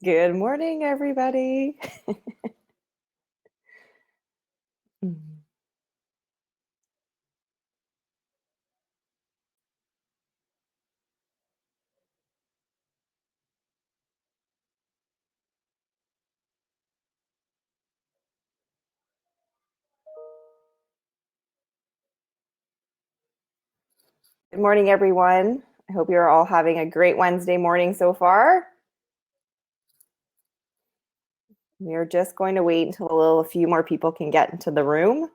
Good morning, everybody. Good morning, everyone. I hope you're all having a great Wednesday morning so far. We're just going to wait until a few more people can get into the room.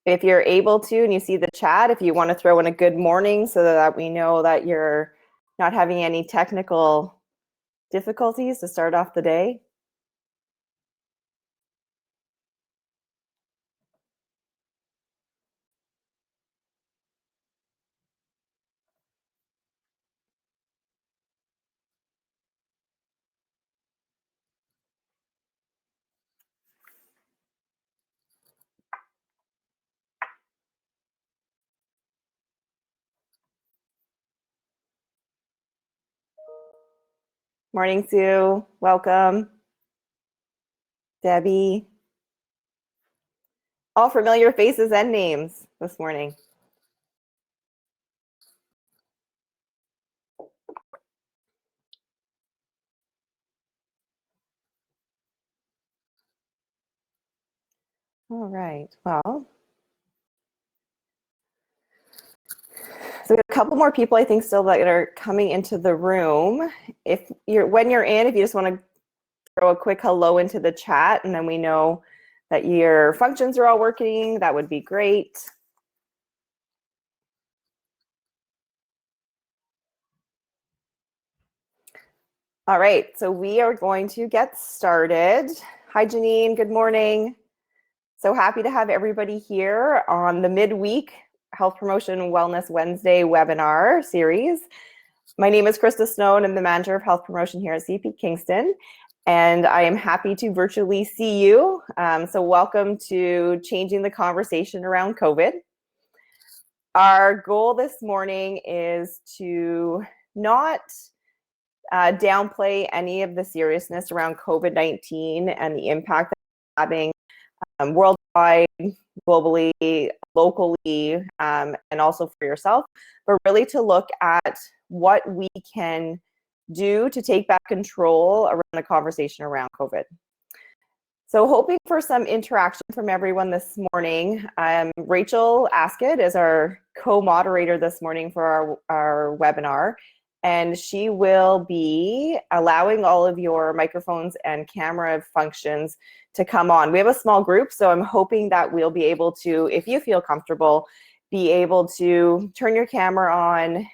If you're able to and you see the chat, if you want to throw in a good morning so that we know that you're not having any technical difficulties to start off the day. Morning, Sue. Welcome. Debbie. All familiar faces and names this morning. All right, well. So we have a couple more people, I think, still that are coming into the room. When you're in, if you just want to throw a quick hello into the chat, and then we know that your functions are all working, that would be great. All right, so we are going to get started. Hi, Janine, good morning. So happy to have everybody here on the midweek Health Promotion Wellness Wednesday webinar series. My name is Christa Snow, and I'm the Manager of Health Promotion here at CP Kingston, and I am happy to virtually see you. So welcome to Changing the Conversation Around COVID. Our goal this morning is to not downplay any of the seriousness around COVID-19 and the impact that it's having worldwide, globally, locally, and also for yourself, but really to look at what we can do to take back control around the conversation around COVID. So hoping for some interaction from everyone this morning. Rachel Askett is our co-moderator this morning for our webinar, and she will be allowing all of your microphones and camera functions to come on. We have a small group, so I'm hoping that we'll be able to, if you feel comfortable, be able to turn your camera on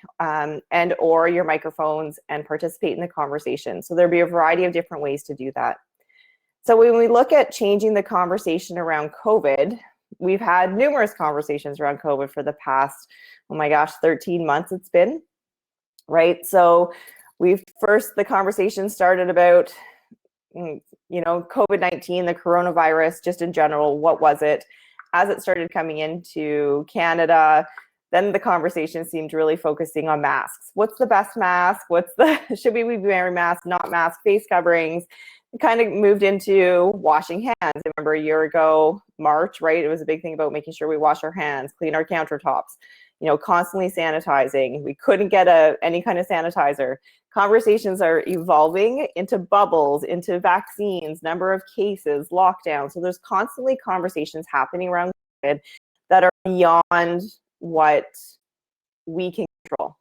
and or your microphones and participate in the conversation. So there'll be a variety of different ways to do that. So when we look at changing the conversation around COVID, we've had numerous conversations around COVID for the past, oh my gosh, 13 months it's been, right? So the conversation started about, COVID-19, the coronavirus, just in general, what was it? As it started coming into Canada, then the conversation seemed really focusing on masks. What's the best mask? Should we be wearing masks, not masks, face coverings? It kind of moved into washing hands. I remember a year ago, March, right? It was a big thing about making sure we wash our hands, clean our countertops, constantly sanitizing. We couldn't get any kind of sanitizer. Conversations are evolving into bubbles, into vaccines, number of cases, lockdown. So there's constantly conversations happening around COVID that are beyond what we can control.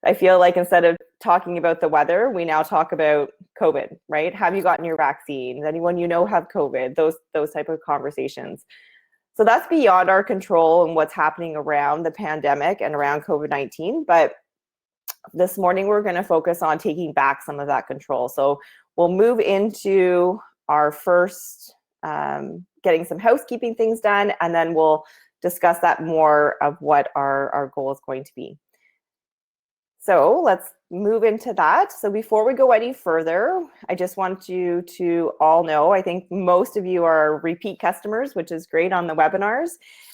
I feel like instead of talking about the weather, we now talk about COVID, right? Have you gotten your vaccine? Does anyone you know have COVID? Those type of conversations. So that's beyond our control and what's happening around the pandemic and around COVID-19. But this morning, we're going to focus on taking back some of that control. So we'll move into our first, getting some housekeeping things done, and then we'll discuss that more of what our goal is going to be. So let's move into that. So before we go any further, I just want you to all know, I think most of you are repeat customers, which is great on the webinars.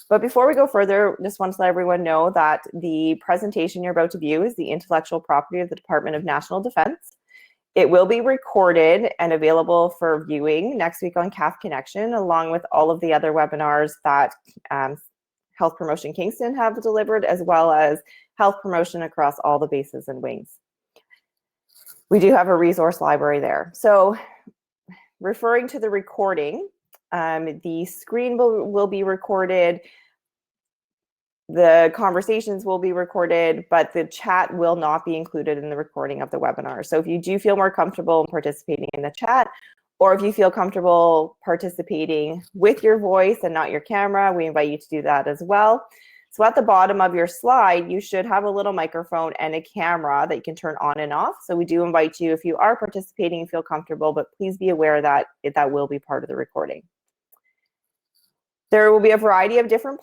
But before we go further, just want to let everyone know that the presentation you're about to view is the intellectual property of the Department of National Defense. It will be recorded and available for viewing next week on CAF Connection, along with all of the other webinars that Health Promotion Kingston have delivered, as well as health promotion across all the bases and wings. We do have a resource library there. So referring to the recording, the screen will be recorded, the conversations will be recorded, but the chat will not be included in the recording of the webinar. So if you do feel more comfortable in participating in the chat, or if you feel comfortable participating with your voice and not your camera, we invite you to do that as well. So at the bottom of your slide, you should have a little microphone and a camera that you can turn on and off. So we do invite you, if you are participating and feel comfortable, but please be aware that that will be part of the recording. There will be a variety of different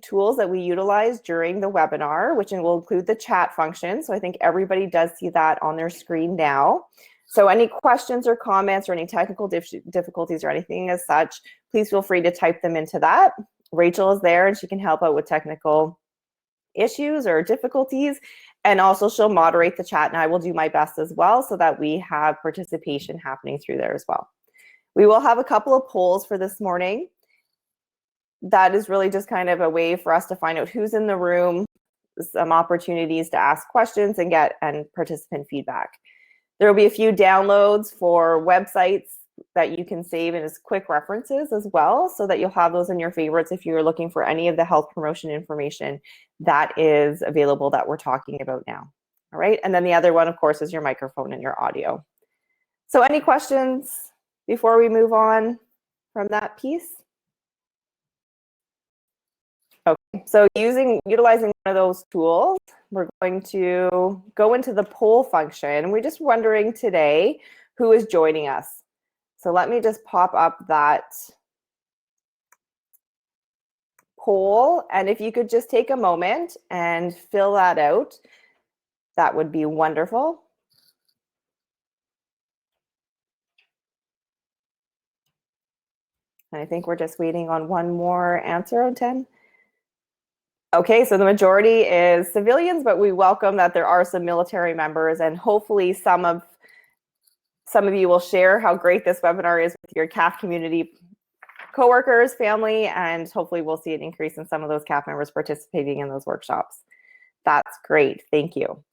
tools that we utilize during the webinar, which will include the chat function. So I think everybody does see that on their screen now. So any questions or comments or any technical difficulties or anything as such, please feel free to type them into that. Rachel is there and she can help out with technical issues or difficulties. And also she'll moderate the chat and I will do my best as well so that we have participation happening through there as well. We will have a couple of polls for this morning. That is really just kind of a way for us to find out who's in the room, some opportunities to ask questions and get participant feedback. There will be a few downloads for websites that you can save as quick references as well, so that you'll have those in your favorites if you're looking for any of the health promotion information that is available that we're talking about now. All right, and then the other one, of course, is your microphone and your audio. So any questions before we move on from that piece? Okay, so utilizing one of those tools, we're going to go into the poll function. We're just wondering today who is joining us. So let me just pop up that poll. And if you could just take a moment and fill that out, that would be wonderful. And I think we're just waiting on one more answer on 10. Okay, so the majority is civilians, but we welcome that there are some military members, and hopefully some of you will share how great this webinar is with your CAF community coworkers, family, and hopefully we'll see an increase in some of those CAF members participating in those workshops. That's great, thank you.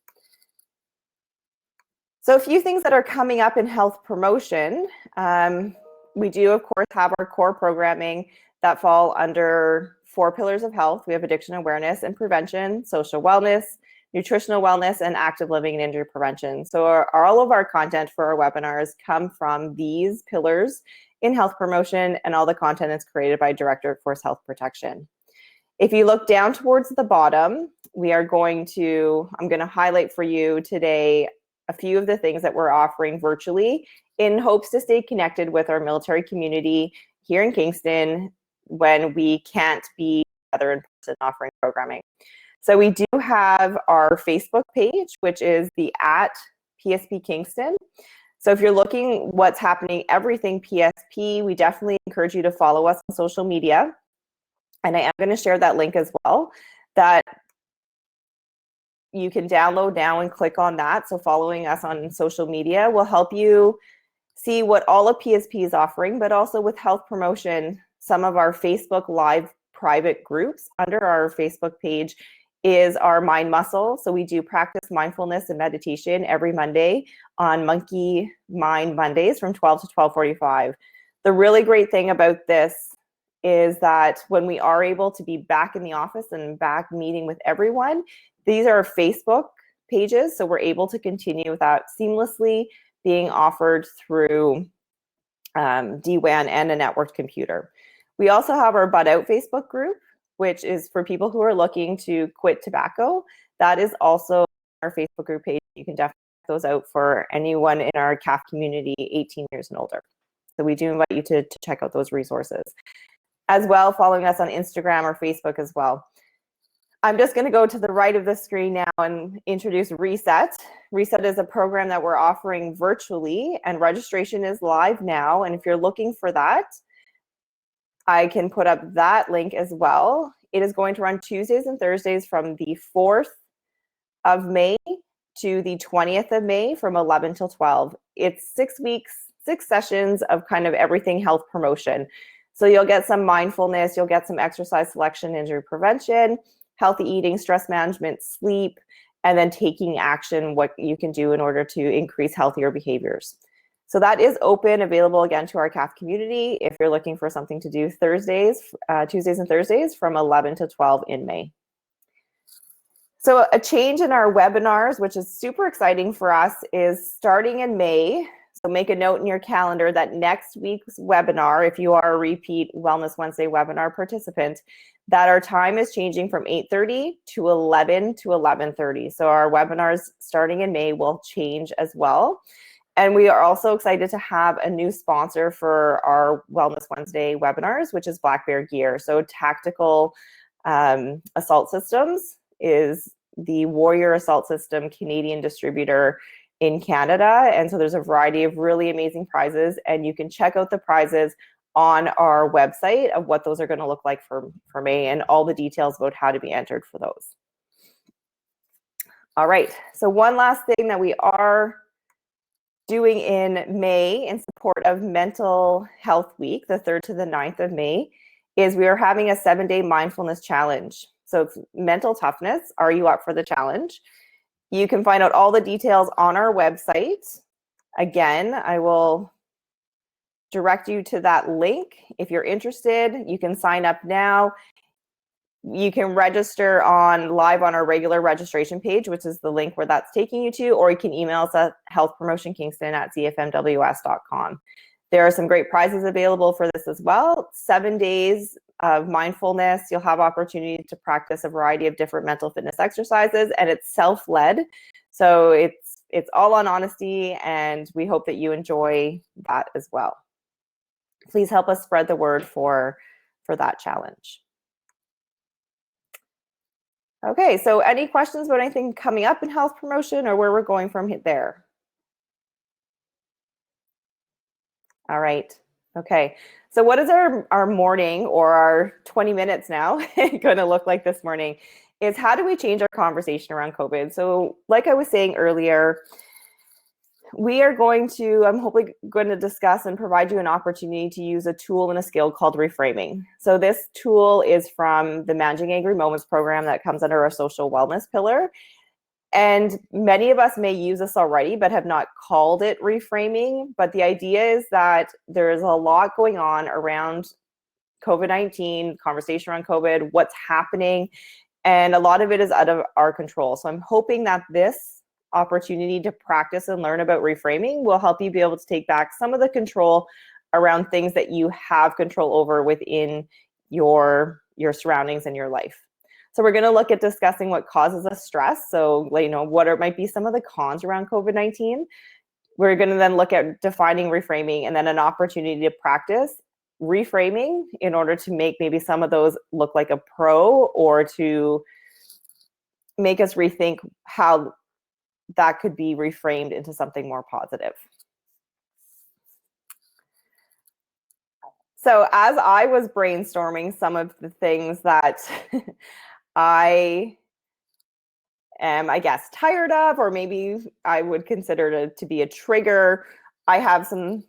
So a few things that are coming up in health promotion. We do, of course, have our core programming that fall under 4 pillars of health. We have addiction awareness and prevention, social wellness, nutritional wellness, and active living and injury prevention. So all of our content for our webinars come from these pillars in health promotion, and all the content is created by Director of Force Health Protection. If you look down towards the bottom, I'm going to highlight for you today a few of the things that we're offering virtually in hopes to stay connected with our military community here in Kingston when we can't be together in person offering programming. So we do have our Facebook page, which is the @PSP Kingston. So if you're looking what's happening, everything PSP, we definitely encourage you to follow us on social media. And I am going to share that link as well, that you can download now and click on that. So following us on social media will help you see what all of PSP is offering, but also with health promotion, some of our Facebook Live private groups under our Facebook page is our Mind Muscle. So we do practice mindfulness and meditation every Monday on Monkey Mind Mondays from 12 to 12:45. The really great thing about this is that when we are able to be back in the office and back meeting with everyone, these are Facebook pages, so we're able to continue without seamlessly being offered through DWAN and a networked computer. We also have our Bud Out Facebook group, which is for people who are looking to quit tobacco. That is also our Facebook group page. You can definitely check those out for anyone in our CAF community 18 years and older. So we do invite you to check out those resources. As well, following us on Instagram or Facebook as well. I'm just going to go to the right of the screen now and introduce Reset. Reset is a program that we're offering virtually, and registration is live now. And if you're looking for that, I can put up that link as well. It is going to run Tuesdays and Thursdays from the 4th of May to the 20th of May from 11 till 12. It's 6 weeks, 6 sessions of kind of everything health promotion. So you'll get some mindfulness, you'll get some exercise selection, injury prevention, healthy eating, stress management, sleep, and then taking action, what you can do in order to increase healthier behaviors. So that is open, available again to our CAF community if you're looking for something to do Tuesdays and Thursdays from 11 to 12 in May. So a change in our webinars, which is super exciting for us, is starting in May. So make a note in your calendar that next week's webinar, if you are a repeat Wellness Wednesday webinar participant, that our time is changing from 8:30 to 11 to 11:30. So our webinars starting in May will change as well. And we are also excited to have a new sponsor for our Wellness Wednesday webinars, which is Black Bear Gear. So Tactical Assault Systems is the Warrior Assault System Canadian distributor in Canada. And so there's a variety of really amazing prizes, and you can check out the prizes on our website of what those are going to look like for May and all the details about how to be entered for those. All right, so one last thing that we are doing in May in support of Mental Health Week, the 3rd to the 9th of May, is we are having a 7-day mindfulness challenge. So it's mental toughness. Are you up for the challenge? You can find out all the details on our website. Again, I will direct you to that link. If you're interested, you can sign up now. You can register live on our regular registration page, which is the link where that's taking you to, or you can email us at healthpromotionkingston@cfmws.com. There are some great prizes available for this as well. 7 days of mindfulness. You'll have opportunity to practice a variety of different mental fitness exercises, and it's self-led. So it's all on honesty, and we hope that you enjoy that as well. Please help us spread the word for that challenge. Okay, so any questions about anything coming up in health promotion or where we're going from there? All right, okay. So what is our morning, or our 20 minutes now, going to look like this morning? Is how do we change our conversation around COVID? So like I was saying earlier, we are I'm hopefully going to discuss and provide you an opportunity to use a tool and a skill called reframing. So this tool is from the Managing Angry Moments program that comes under our social wellness pillar. And many of us may use this already, but have not called it reframing. But the idea is that there is a lot going on around COVID-19, conversation around COVID, what's happening, and a lot of it is out of our control. So I'm hoping that this opportunity to practice and learn about reframing will help you be able to take back some of the control around things that you have control over within your surroundings and your life. So we're going to look at discussing what causes us stress. So, what might be some of the cons around COVID-19. We're going to then look at defining reframing, and then an opportunity to practice reframing in order to make maybe some of those look like a pro, or to make us rethink how that could be reframed into something more positive. So as I was brainstorming some of the things that I am, I guess, tired of, or maybe I would consider to be a trigger, I have some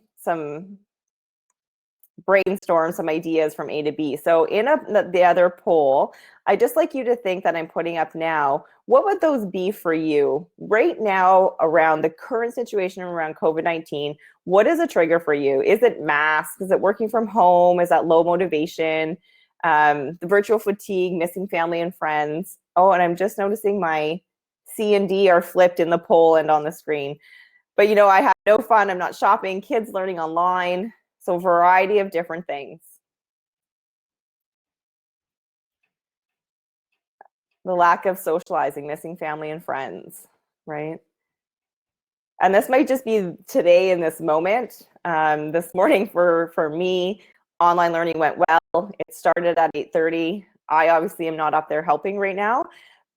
brainstorm some ideas from A to B. So in the other poll, I just like you to think that I'm putting up now, what would those be for you right now around the current situation around COVID-19? What is a trigger for you? Is it masks? Is it working from home? Is that low motivation? The virtual fatigue, missing family and friends? Oh, and I'm just noticing my C and D are flipped in the poll and on the screen. But I have no fun. I'm not shopping. Kids learning online. So a variety of different things. The lack of socializing, missing family and friends, right? And this might just be today in this moment. This morning for me, online learning went well. It started at 8:30. I obviously am not up there helping right now,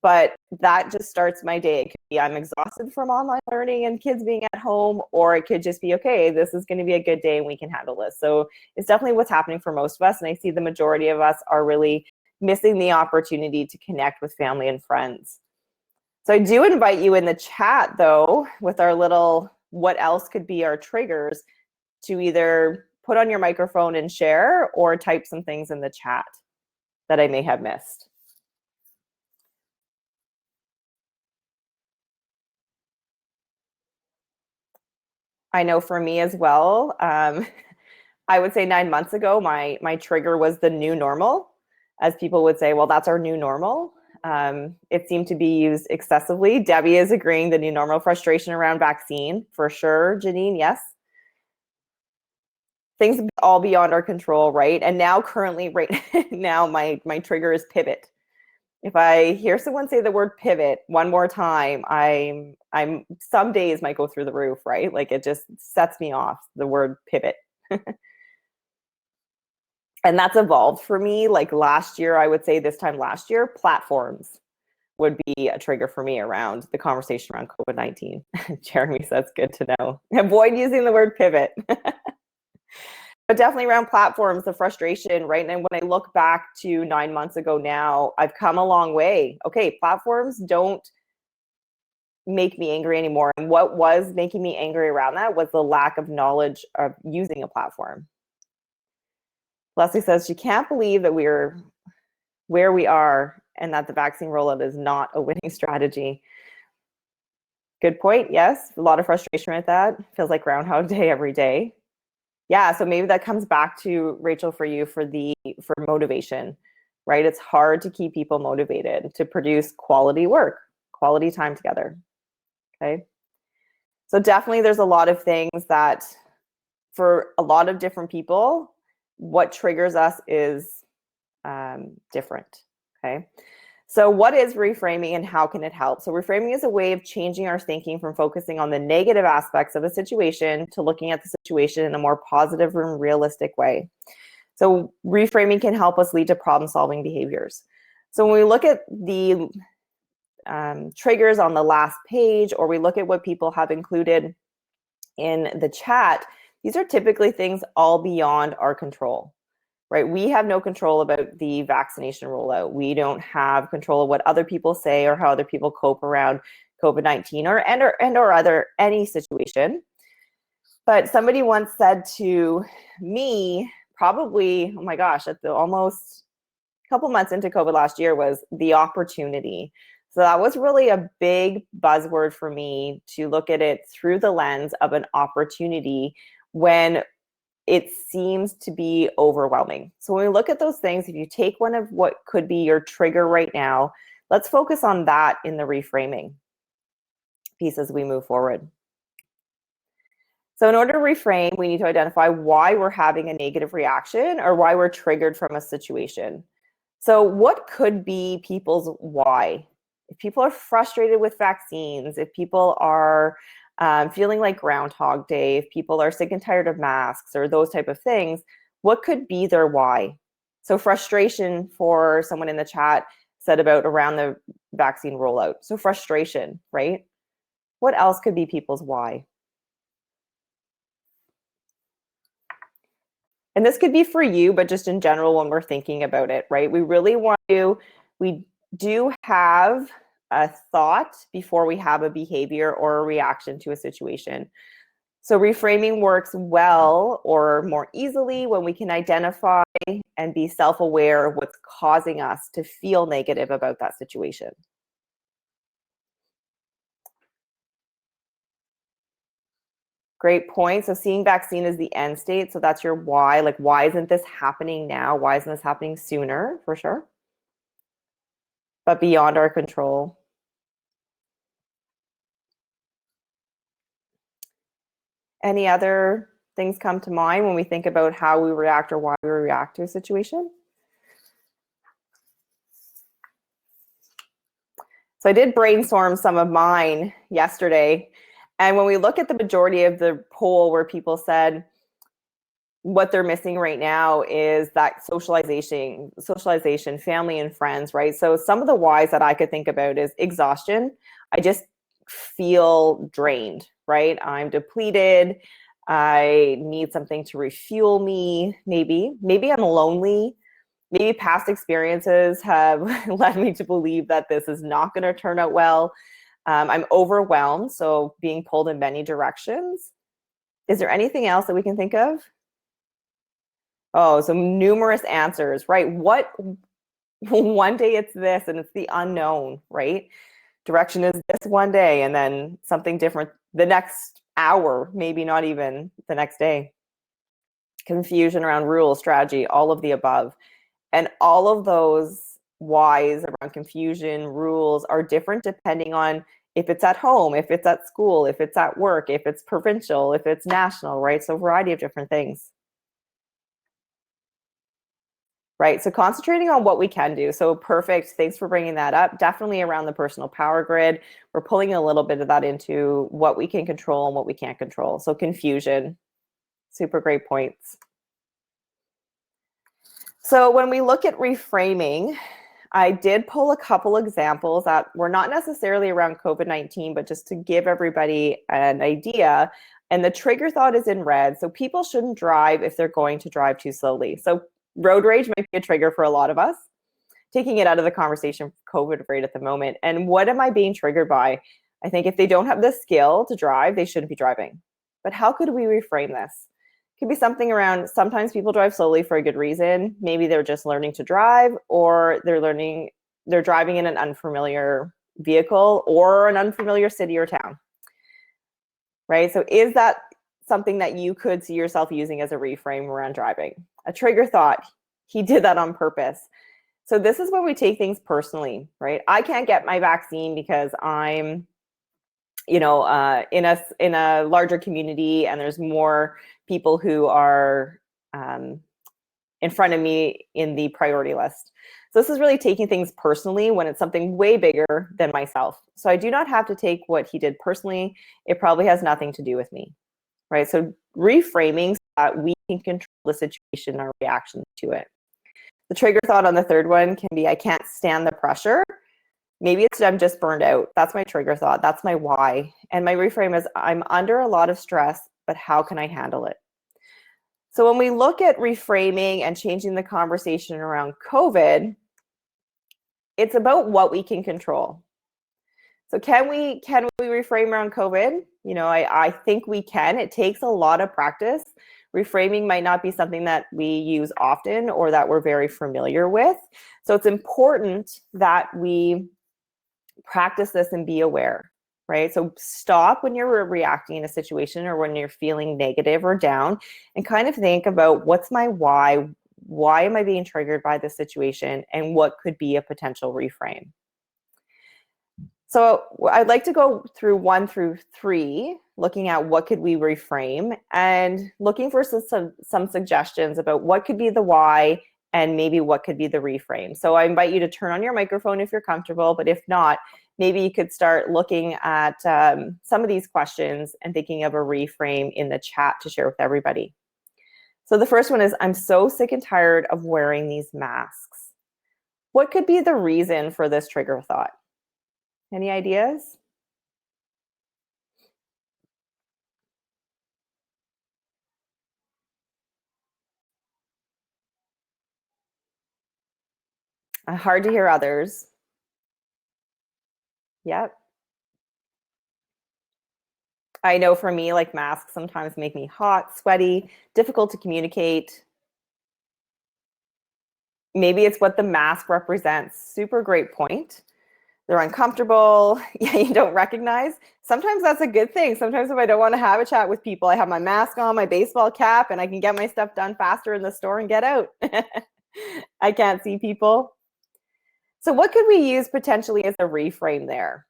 but that just starts my day. It could be I'm exhausted from online learning and kids being at home, or it could just be, okay, this is going to be a good day and we can handle this. So it's definitely what's happening for most of us. And I see the majority of us are really missing the opportunity to connect with family and friends. So I do invite you in the chat, though, with our little what else could be our triggers, to either put on your microphone and share or type some things in the chat that I may have missed. I know for me as well, I would say 9 months ago, my trigger was the new normal. As people would say, well, that's our new normal. It seemed to be used excessively. Debbie is agreeing, the new normal. Frustration around vaccine, for sure. Janine, yes. Things all beyond our control, right? And now currently, right now, my trigger is pivot. If I hear someone say the word pivot one more time, I'm some days might go through the roof, right? Like it just sets me off, the word pivot. And that's evolved for me. Like last year, I would say this time last year, platforms would be a trigger for me around the conversation around COVID-19. Jeremy says, good to know. Avoid using the word pivot. But definitely around platforms, the frustration, right? And when I look back to 9 months ago now, I've come a long way. Okay, platforms don't make me angry anymore. And what was making me angry around that was the lack of knowledge of using a platform. Leslie says she can't believe that we're where we are and that the vaccine rollout is not a winning strategy. Good point. Yes, a lot of frustration with that. Feels like Groundhog Day every day. Yeah, so maybe that comes back to Rachel for you for motivation, right? It's hard to keep people motivated to produce quality work, quality time together. Okay. So definitely there's a lot of things that for a lot of different people, what triggers us is different. Okay. So what is reframing and how can it help? So reframing is a way of changing our thinking from focusing on the negative aspects of a situation to looking at the situation in a more positive and realistic way. So reframing can help us lead to problem-solving behaviors. So when we look at the triggers on the last page, or we look at what people have included in the chat, these are typically things all beyond our control. Right? We have no control about the vaccination rollout. We don't have control of what other people say or how other people cope around COVID-19 or any situation. But somebody once said to me, probably, oh my gosh, at the almost a couple months into COVID last year, was the opportunity. So that was really a big buzzword for me, to look at it through the lens of an opportunity when it seems to be overwhelming. So when we look at those things, if you take one of what could be your trigger right now, let's focus on that in the reframing piece as we move forward. So in order to reframe, we need to identify why we're having a negative reaction or why we're triggered from a situation. So what could be people's why? If people are frustrated with vaccines, if people are feeling like Groundhog Day, if people are sick and tired of masks or those type of things, what could be their why? So frustration, for someone in the chat said about around the vaccine rollout. So frustration, right? What else could be people's why? And this could be for you, but just in general when we're thinking about it, right? We do have a thought before we have a behavior or a reaction to a situation. So reframing works well or more easily when we can identify and be self-aware of what's causing us to feel negative about that situation. Great point. So seeing vaccine as the end state, so that's your why. Like, why isn't this happening now? Why isn't this happening sooner? For sure. But beyond our control. Any other things come to mind when we think about how we react or why we react to a situation? So I did brainstorm some of mine yesterday. And when we look at the majority of the poll where people said, what they're missing right now is that socialization, family and friends, right? So some of the whys that I could think about is exhaustion. I just feel drained, right? I'm depleted. I need something to refuel me. Maybe I'm lonely. Maybe past experiences have led me to believe that this is not going to turn out well. I'm overwhelmed, so being pulled in many directions. Is there anything else that we can think of? Oh, so numerous answers, right? What one day it's this and it's the unknown, right? Direction is this one day and then something different the next hour, maybe not even the next day. Confusion around rules, strategy, all of the above. And all of those whys around confusion, rules are different depending on if it's at home, if it's at school, if it's at work, if it's provincial, if it's national, right? So a variety of different things. Right. So concentrating on what we can do. So perfect. Thanks for bringing that up. Definitely around the personal power grid. We're pulling a little bit of that into what we can control and what we can't control. So confusion. Super great points. So when we look at reframing, I did pull a couple examples that were not necessarily around COVID-19, but just to give everybody an idea. And the trigger thought is in red. So people shouldn't drive if they're going to drive too slowly. So road rage might be a trigger for a lot of us. Taking it out of the conversation, COVID right at the moment. And what am I being triggered by? I think if they don't have the skill to drive, they shouldn't be driving. But how could we reframe this? It could be something around sometimes people drive slowly for a good reason. Maybe they're just learning to drive, or they're driving in an unfamiliar vehicle or an unfamiliar city or town. Right? So is that something that you could see yourself using as a reframe around driving? A trigger thought, he did that on purpose. So this is when we take things personally, right? I can't get my vaccine because I'm, in a larger community and there's more people who are in front of me in the priority list. So this is really taking things personally when it's something way bigger than myself. So I do not have to take what he did personally. It probably has nothing to do with me, right? So reframing so that we can control the situation, our reaction to it. The trigger thought on the third one can be, I can't stand the pressure. Maybe it's I'm just burned out. That's my trigger thought. That's my why. And my reframe is I'm under a lot of stress, but how can I handle it? So when we look at reframing and changing the conversation around COVID, it's about what we can control. So can we reframe around COVID? I think we can. It takes a lot of practice. Reframing might not be something that we use often or that we're very familiar with. So it's important that we practice this and be aware, right? So stop when you're reacting in a situation or when you're feeling negative or down and kind of think about what's my why? Why am I being triggered by this situation? And what could be a potential reframe? So I'd like to go through 1 through 3, looking at what could we reframe and looking for some suggestions about what could be the why and maybe what could be the reframe. So I invite you to turn on your microphone if you're comfortable, but if not, maybe you could start looking at some of these questions and thinking of a reframe in the chat to share with everybody. So the first one is, I'm so sick and tired of wearing these masks. What could be the reason for this trigger thought? Any ideas? Hard to hear others. Yep. I know for me, like masks sometimes make me hot, sweaty, difficult to communicate. Maybe it's what the mask represents. Super great point. They're uncomfortable. Yeah, you don't recognize. Sometimes that's a good thing. Sometimes if I don't want to have a chat with people, I have my mask on, my baseball cap, and I can get my stuff done faster in the store and get out. I can't see people. So what could we use potentially as a reframe there?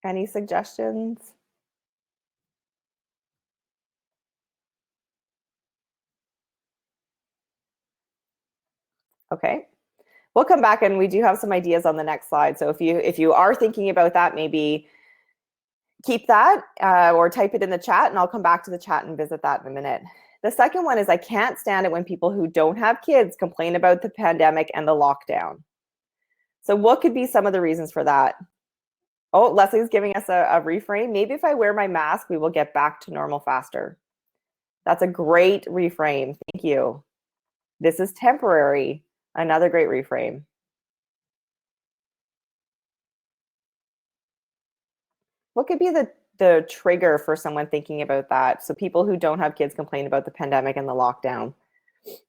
Any suggestions? Okay. We'll come back and we do have some ideas on the next slide. So if you are thinking about that, maybe keep that or type it in the chat, and I'll come back to the chat and visit that in a minute. The second one is I can't stand it when people who don't have kids complain about the pandemic and the lockdown. So what could be some of the reasons for that? Oh, Leslie's giving us a reframe. Maybe if I wear my mask, we will get back to normal faster. That's a great reframe. Thank you. This is temporary. Another great reframe. What could be the trigger for someone thinking about that? So people who don't have kids complain about the pandemic and the lockdown.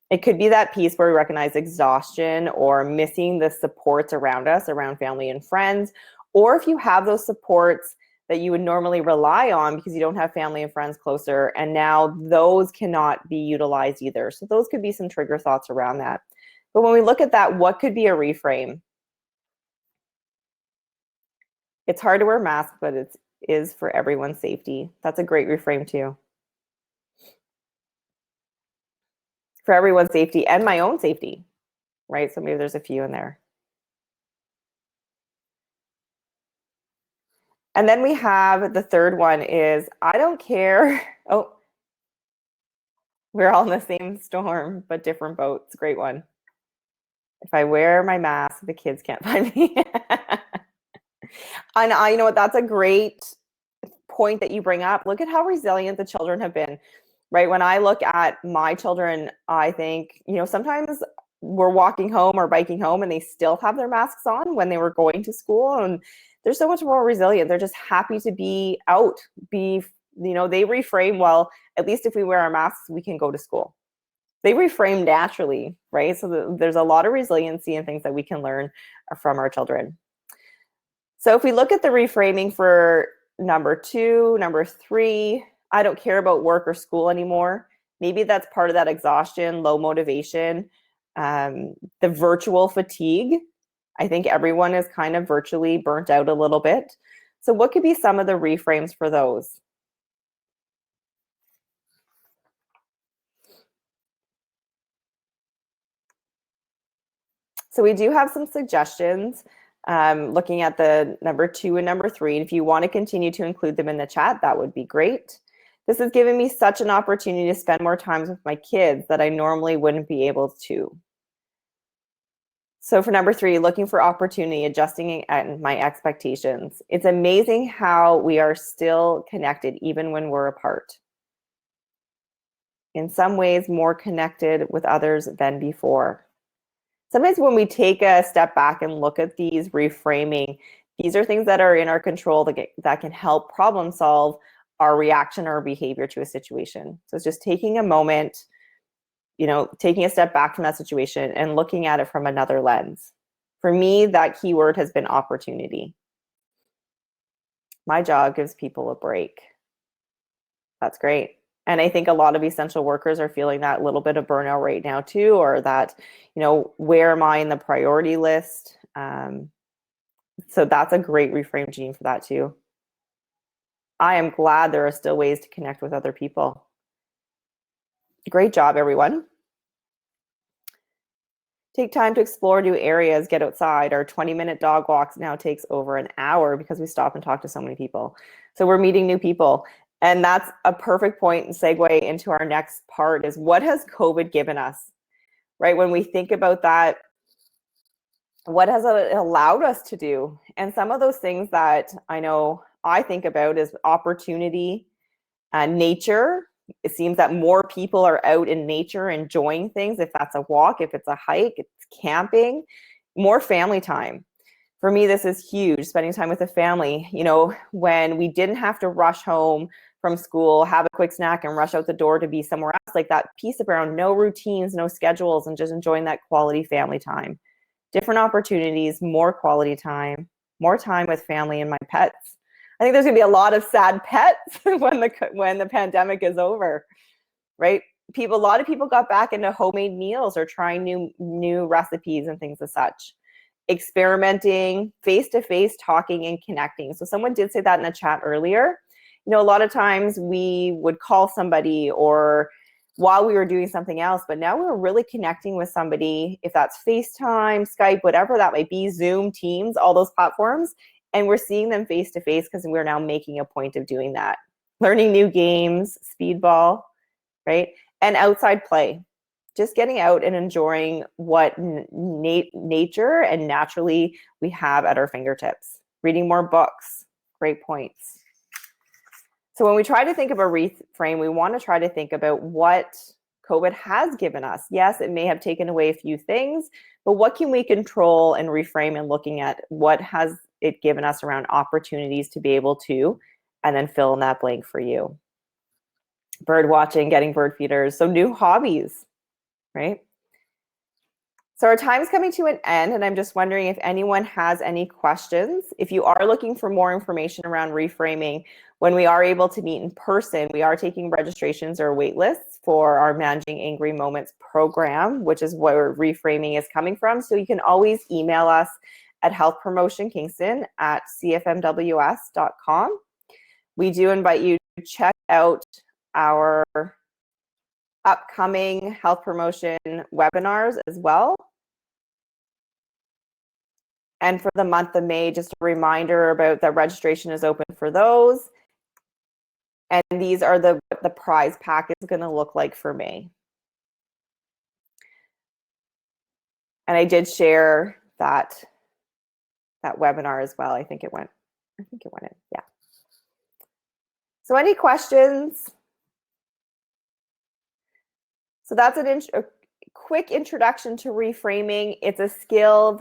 It could be that piece where we recognize exhaustion or missing the supports around us, around family and friends, or if you have those supports that you would normally rely on because you don't have family and friends closer, and now those cannot be utilized either. So those could be some trigger thoughts around that. But when we look at that, what could be a reframe? It's hard to wear masks, but it is for everyone's safety. That's a great reframe too. For everyone's safety and my own safety, right? So maybe there's a few in there. And then we have the third one is, I don't care. Oh, we're all in the same storm, but different boats. Great one. If I wear my mask, the kids can't find me. And you know what, that's a great point that you bring up. Look at how resilient the children have been, right? When I look at my children, I think, you know, sometimes we're walking home or biking home and they still have their masks on when they were going to school. And they're so much more resilient. They're just happy to be out, you know, they reframe, well, at least if we wear our masks, we can go to school. They reframe naturally, right? So there's a lot of resiliency and things that we can learn from our children. So if we look at the reframing for number 2, number 3, I don't care about work or school anymore. Maybe that's part of that exhaustion, low motivation, the virtual fatigue. I think everyone is kind of virtually burnt out a little bit. So what could be some of the reframes for those? So we do have some suggestions looking at the number 2 and number 3. And if you want to continue to include them in the chat, that would be great. This has given me such an opportunity to spend more time with my kids that I normally wouldn't be able to. So for number 3, looking for opportunity, adjusting my expectations. It's amazing how we are still connected even when we're apart. In some ways, more connected with others than before. Sometimes when we take a step back and look at these reframing, these are things that are in our control that can help problem solve our reaction or behavior to a situation. So it's just taking a moment, you know, taking a step back from that situation and looking at it from another lens. For me, that keyword has been opportunity. My job gives people a break. That's great. And I think a lot of essential workers are feeling that little bit of burnout right now too, or that, you know, where am I in the priority list? So that's a great reframe, Jean, for that too. I am glad there are still ways to connect with other people. Great job, everyone. Take time to explore new areas, get outside. Our 20-minute dog walks now takes over an hour because we stop and talk to so many people. So we're meeting new people. And that's a perfect point and segue into our next part is what has COVID given us, right? When we think about that, what has it allowed us to do? And some of those things that I know I think about is opportunity, nature. It seems that more people are out in nature enjoying things, if that's a walk, if it's a hike, it's camping, more family time. For me, this is huge, spending time with the family. You know, when we didn't have to rush home from school, have a quick snack and rush out the door to be somewhere else, like that piece around no routines, no schedules, and just enjoying that quality family time. Different opportunities, more quality time, more time with family and my pets. I think there's gonna be a lot of sad pets when the pandemic is over, right? A lot of people got back into homemade meals or trying new recipes and things as such. Experimenting, face-to-face talking and connecting. So someone did say that in the chat earlier. You know, a lot of times we would call somebody or while we were doing something else, but now we're really connecting with somebody, if that's FaceTime, Skype, whatever that might be, Zoom, Teams, all those platforms, And we're seeing them face to face because we're now making a point of doing that. Learning new games, speedball, right? And outside play. Just getting out and enjoying what nature and naturally we have at our fingertips. Reading more books, great points. So when we try to think of a reframe, we want to try to think about what COVID has given us. Yes, it may have taken away a few things, but what can we control and reframe and looking at what has it given us around opportunities to be able to, and then fill in that blank for you. Bird watching, getting bird feeders, so new hobbies, right? So our time's coming to an end, and I'm just wondering if anyone has any questions. If you are looking for more information around reframing, when we are able to meet in person, we are taking registrations or wait lists for our Managing Angry Moments program, which is where reframing is coming from. So you can always email us at healthpromotionkingston@cfmws.com. We do invite you to check out our upcoming health promotion webinars as well. And for the month of May, just a reminder about that registration is open for those. And these are what the prize pack is going to look like for May. And I did share that webinar as well. I think it went in, yeah. So any questions? So that's a quick introduction to reframing. It's a skill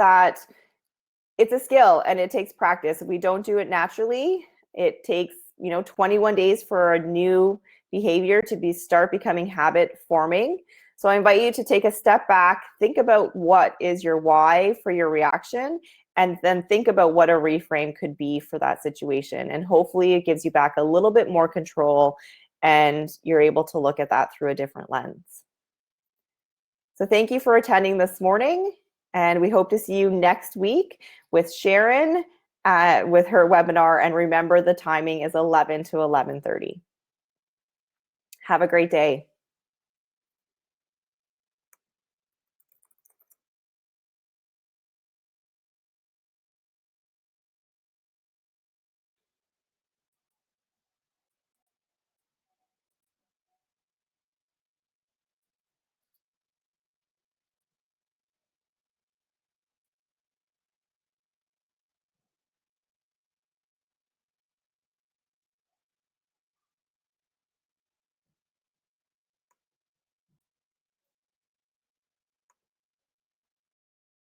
and it takes practice. We don't do it naturally. It takes 21 days for a new behavior to start becoming habit forming. So I invite you to take a step back, think about what is your why for your reaction, and then think about what a reframe could be for that situation. And hopefully it gives you back a little bit more control and you're able to look at that through a different lens. So thank you for attending this morning, and we hope to see you next week with Sharon with her webinar. And remember, the timing is 11 to 11:30. Have a great day.